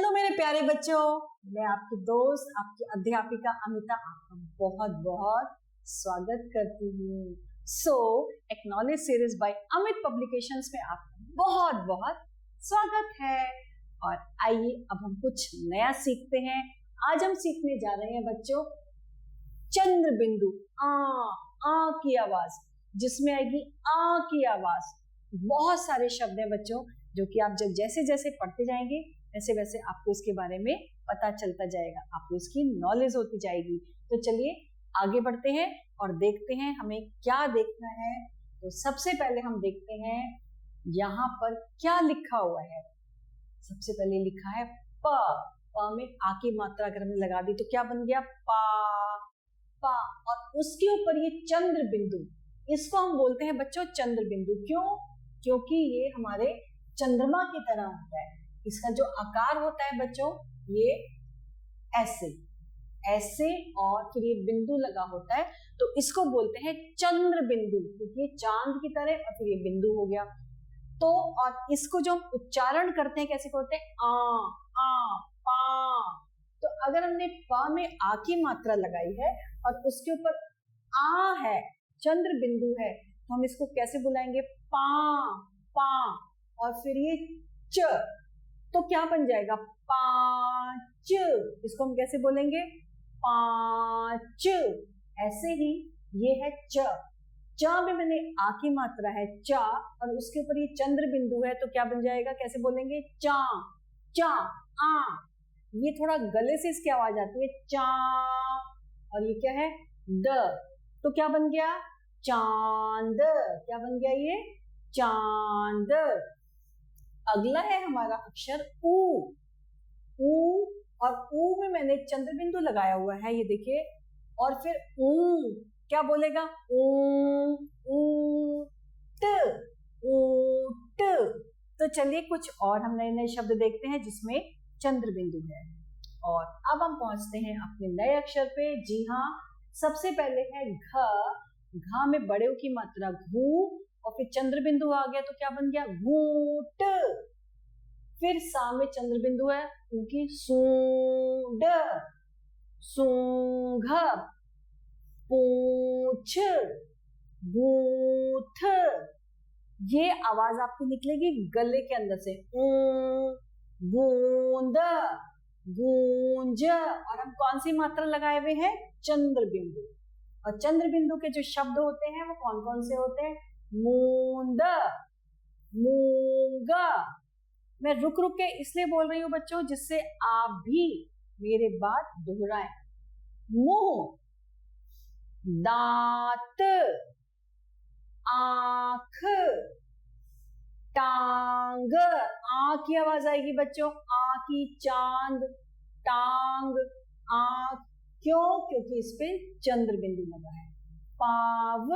Hello मेरे प्यारे बच्चों, मैं आपकी दोस्त आपकी अध्यापिका अमिता आपका बहुत बहुत स्वागत करती हूँ। Acknowledge series by Amit publications में आपका बहुत बहुत स्वागत है। और आइए अब हम कुछ नया सीखते हैं। आज हम सीखने जा रहे हैं बच्चों चंद्र बिंदु आ की आवाज, जिसमें आएगी आ की आवाज। बहुत सारे शब्द हैं बच्चों जो कि आप जब जैसे जैसे पढ़ते जाएंगे वैसे वैसे आपको इसके बारे में पता चलता जाएगा, आपको इसकी नॉलेज होती जाएगी। तो चलिए आगे बढ़ते हैं और देखते हैं हमें क्या देखना है। तो सबसे पहले हम देखते हैं यहाँ पर क्या लिखा हुआ है। सबसे पहले लिखा है प में आ की मात्रा अगर हमने लगा दी तो क्या बन गया पा। और उसके ऊपर ये चंद्र बिंदु, इसको हम बोलते हैं बच्चों चंद्र बिंदु। क्यों? क्योंकि ये हमारे चंद्रमा की तरह होता है। इसका जो आकार होता है बच्चों ये ऐसे और फिर ये बिंदु लगा होता है, तो इसको बोलते हैं चंद्र बिंदु, क्योंकि ये चांद की तरह और फिर ये बिंदु हो गया। तो और इसको जो हम उच्चारण करते हैं कैसे करते हैं आ पा। तो अगर हमने पा में आ की मात्रा लगाई है और उसके ऊपर आ है, चंद्र बिंदु है, तो हम इसको कैसे बुलाएंगे पा। और फिर ये च, तो क्या बन जाएगा पांच। इसको हम कैसे बोलेंगे पांच। ऐसे ही ये है च में मैंने आ की मात्रा है चा और उसके ऊपर ये चंद्र बिंदु है, तो क्या बन जाएगा, कैसे बोलेंगे चा आ। ये थोड़ा गले से इसकी आवाज आती है चा, और ये क्या है द, तो क्या बन गया चांद। क्या बन गया ये चांद। अगला है हमारा अक्षर ऊ। और ऊ में मैंने चंद्र बिंदु लगाया हुआ है, ये देखिए। और फिर ऊ क्या बोलेगा ऊट। तो चलिए कुछ और हम नए नए शब्द देखते हैं जिसमें चंद्र बिंदु है। और अब हम पहुंचते हैं अपने नए अक्षर पे। जी हाँ, सबसे पहले है घ में बड़े ऊ की मात्रा घू और फिर चंद्र बिंदु आ गया तो क्या बन गया घूट। फिर सा में चंद्र बिंदु है उनकी सूंड, सूंघ, पूछ, बूथ। ये आवाज आपकी निकलेगी गले के अंदर से गूंद, गूंज। और हम कौन सी मात्रा लगाए हुए हैं चंद्र बिंदु। और चंद्र बिंदु के जो शब्द होते हैं वो कौन कौन से होते हैं मूंद, मूंगा। मैं रुक रुक के इसलिए बोल रही हूं बच्चों जिससे आप भी मेरे बात दोहराएं। मुंह, दांत, आंख, टांग। आ की आवाज आएगी बच्चों, आ की चांद, टांग, आंख। क्यों? क्योंकि इस पे चंद्र बिंदु लगा है। पाव,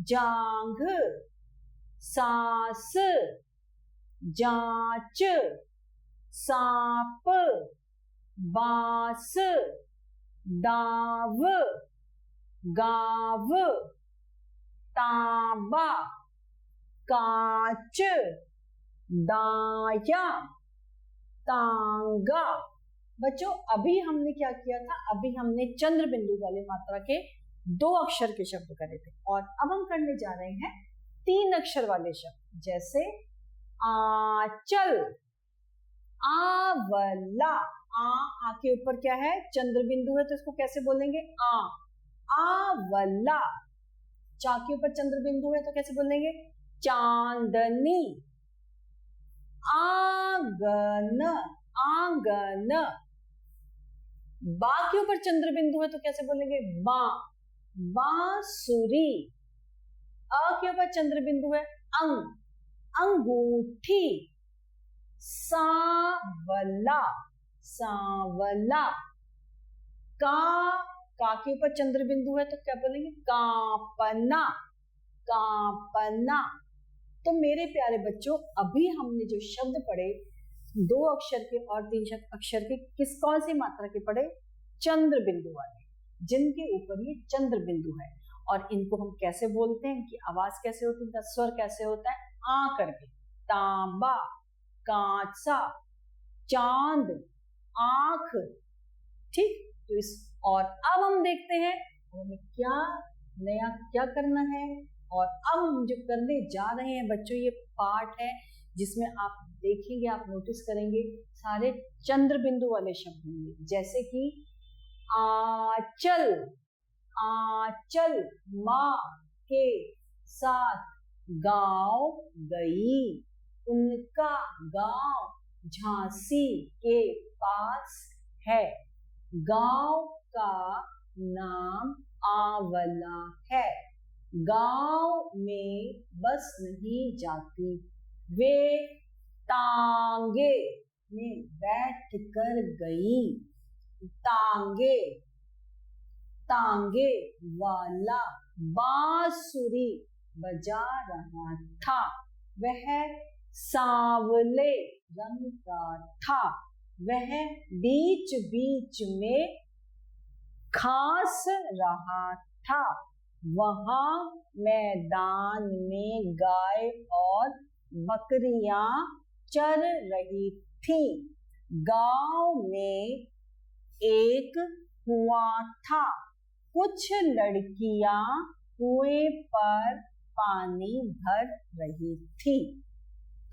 जांघ, सांस, जांच, सांप, बांस, दाव, गाव, तांबा, कांच, दाया, तांगा। बच्चों अभी हमने क्या किया था, अभी हमने चंद्र बिंदु वाले मात्रा के 2 अक्षर के शब्द करे थे और अब हम करने जा रहे हैं 3 अक्षर वाले शब्द, जैसे आंचल, आवला। आ के ऊपर क्या है चंद्र बिंदु है तो इसको कैसे बोलेंगे आवला। चा के ऊपर चंद्र बिंदु है तो कैसे बोलेंगे चांदनी। आंगन, आंगन। बा के ऊपर चंद्र बिंदु है तो कैसे बोलेंगे बांसुरी। अ के ऊपर चंद्र बिंदु है अंगूठी। सांवला, सांवला। का के ऊपर चंद्र बिंदु है तो क्या बोलेंगे कांपना, कांपना। तो मेरे प्यारे बच्चों अभी हमने जो शब्द पढ़े 2 अक्षर के और 3 अक्षर के, कौन सी मात्रा के पढ़े चंद्र बिंदु वाले, जिनके ऊपर ये चंद्र बिंदु है। और इनको हम कैसे बोलते हैं, इनकी आवाज कैसे होती है, इनका स्वर कैसे होता है आ करके। तांबा, कांसा, चांद, आंख, ठीक। तो इस और अब हम देखते हैं हमें क्या नया क्या करना है। और अब हम जो करने जा रहे हैं बच्चों, ये पार्ट है जिसमें आप देखेंगे, आप नोटिस करेंगे सारे चंद्र बिंदु वाले शब्द होंगे, जैसे कि आंचल, आंचल, माँ के साथ, गांव गई, उनका गांव झांसी के पास है, गांव का नाम आंवला है, गांव में बस नहीं जाती, वे तांगे में बैठ कर गई, तांगे, तांगे वाला बांसुरी बजा रहा था, वह सांवले रंग का था, वह बीच बीच में खांस रहा था, वहां मैदान में गाय और बकरियां चर रही थी, गांव में एक कुआं था, कुछ लड़कियां कुएं पर पानी भर रही थी।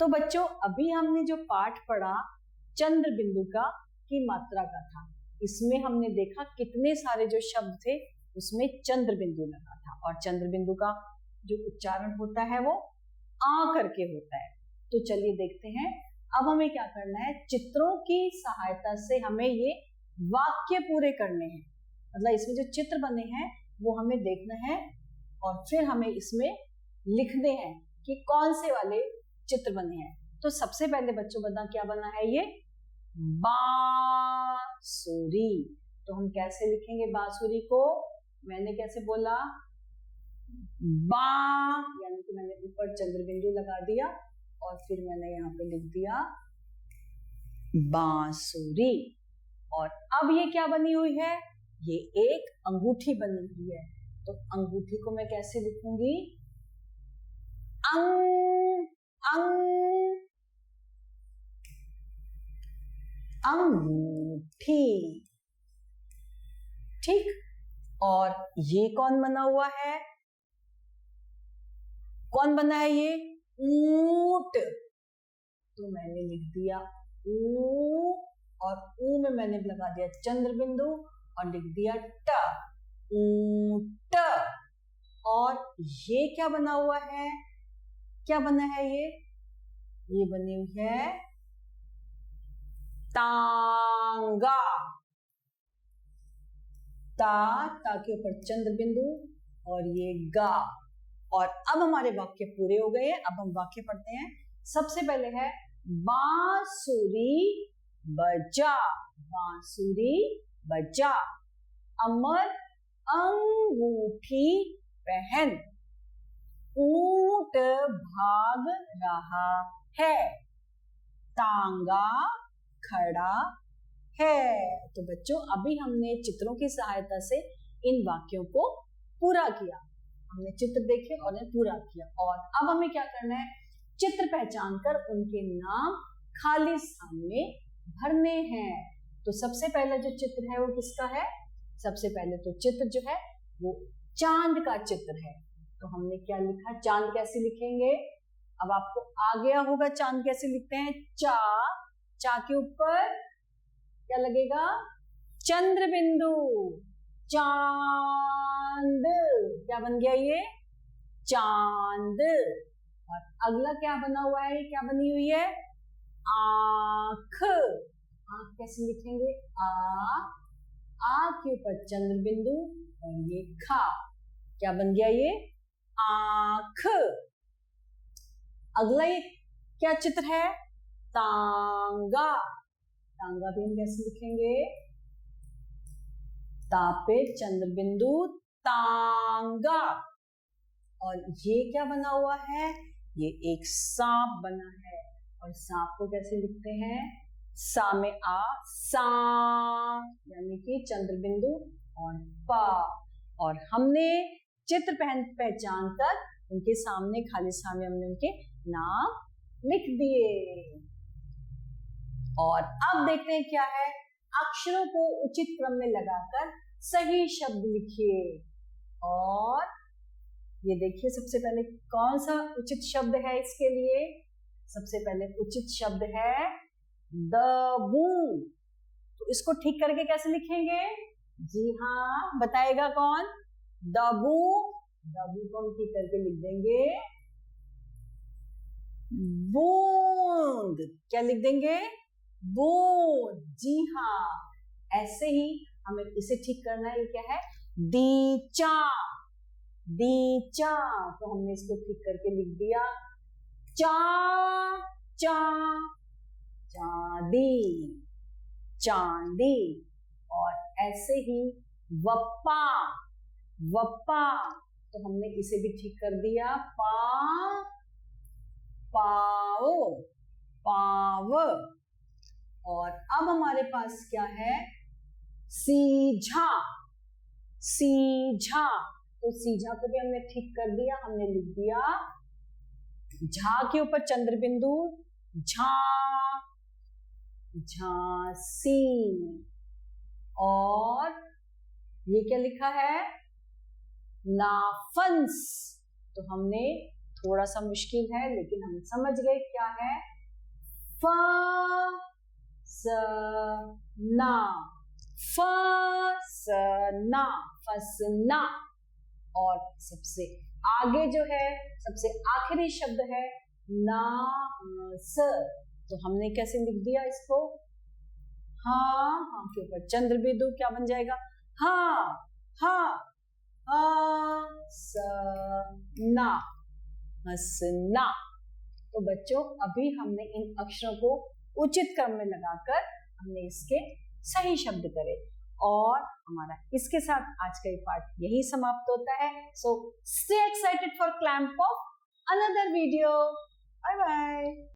तो बच्चों अभी हमने जो पाठ पढ़ा चंद्र बिंदु का की मात्रा का था, इसमें हमने देखा कितने सारे जो शब्द थे उसमें चंद्र बिंदु लगा था, और चंद्र बिंदु का जो उच्चारण होता है वो आ करके होता है। तो चलिए देखते हैं अब हमें क्या करना है, चित्रों की सहायता से हमें ये वाक्य पूरे करने हैं, मतलब इसमें जो चित्र बने हैं वो हमें देखना है और फिर हमें इसमें लिखने हैं कि कौन से वाले चित्र बने हैं। तो सबसे पहले बच्चों बना क्या बना है, ये बांसुरी। तो हम कैसे लिखेंगे बांसुरी को, मैंने कैसे बोला, बा यानी कि मैंने ऊपर चंद्र बिंदु लगा दिया और फिर मैंने यहाँ पे लिख दिया बांसुरी। और अब ये क्या बनी हुई है, ये एक अंगूठी बनी हुई है। तो अंगूठी को मैं कैसे लिखूंगी, अंग, अंग, अंगूठी, ठीक। और ये कौन बना हुआ है, कौन बना है ये, ऊंट। तो मैंने लिख दिया ऊ और ऊ में मैंने लगा दिया चंद्र बिंदु और लिख दिया ट, ऊंट। और ये क्या बना हुआ है, क्या बना है ये बनी हुई है तांगा, ता के ऊपर चंद्र बिंदु और ये गा। और अब हमारे वाक्य पूरे हो गए हैं। अब हम वाक्य पढ़ते हैं। सबसे पहले है बांसुरी बजा, बांसुरी बजा, अमर अंगूठी पहन, ऊंट भाग रहा है, तांगा खड़ा है। तो बच्चों अभी हमने चित्रों की सहायता से इन वाक्यों को पूरा किया, हमने चित्र देखे और उन्हें पूरा किया। और अब हमें क्या करना है, चित्र पहचान कर उनके नाम खाली स्थान में भरने हैं। तो सबसे पहला जो चित्र है वो किसका है, सबसे पहले तो चित्र जो है वो चांद का चित्र है। तो हमने क्या लिखा, चांद कैसे लिखेंगे, अब आपको आ गया होगा चांद कैसे लिखते हैं, चा, चा के ऊपर क्या लगेगा, चंद्र बिंदु, चांद, क्या बन गया ये, चांद। और अगला क्या बना हुआ है, क्या बनी हुई है, आंख, आंख कैसे लिखेंगे, आ के ऊपर चंद्र बिंदु और ये खा, क्या बन गया ये, आंख। अगला ये क्या चित्र है, तांगा, तांगा भी हम कैसे लिखेंगे, ता पे चंद्र बिंदु, तांगा। और ये क्या बना हुआ है, ये एक सांप बना है और सांप को कैसे लिखते हैं, सा में आ, सा, यानी कि चंद्र बिंदु और पा। और हमने चित्र पहचान कर उनके सामने खाली स्थान में हमने उनके नाम लिख दिए। और अब देखते हैं क्या है, अक्षरों को उचित क्रम में लगाकर सही शब्द लिखिए। और ये देखिए सबसे पहले कौन सा उचित शब्द है इसके लिए। सबसे पहले उचित शब्द है दबू। तो इसको ठीक करके कैसे लिखेंगे? जी हाँ, बताएगा कौन? दबू। दबू को हम ठीक करके लिख देंगे बूंद। क्या लिख देंगे? बूंद। जी हाँ, ऐसे ही हमें इसे ठीक करना है। ये क्या है? दीचा। दीचा। तो हमने इसको ठीक करके लिख दिया चा चा। चांदी। चांदी। और ऐसे ही वप्पा। वप्पा। तो हमने इसे भी ठीक कर दिया पा पाओ। पाव। और अब हमारे पास क्या है? सीझा। सीझा। तो सीझा को भी हमने ठीक कर दिया। हमने लिख दिया झा के ऊपर चंद्र बिंदु झा। झांसी। और ये क्या लिखा है? नाफंस। तो हमने थोड़ा सा मुश्किल है लेकिन हम समझ गए क्या है। फ स ना। फ स ना। फसना। और सबसे आगे जो है, सबसे आखिरी शब्द है नास। तो हमने कैसे लिख दिया इसको? हाँ हाँ के ऊपर चंद्र बिंदु क्या बन जाएगा? हाँ हाँ हसना। हसना। तो बच्चों अभी हमने इन अक्षरों को उचित क्रम में लगाकर हमने इसके सही शब्द करे और हमारा इसके साथ आज का ये पाठ यही समाप्त होता है। So stay excited for clamp of another video. Bye bye.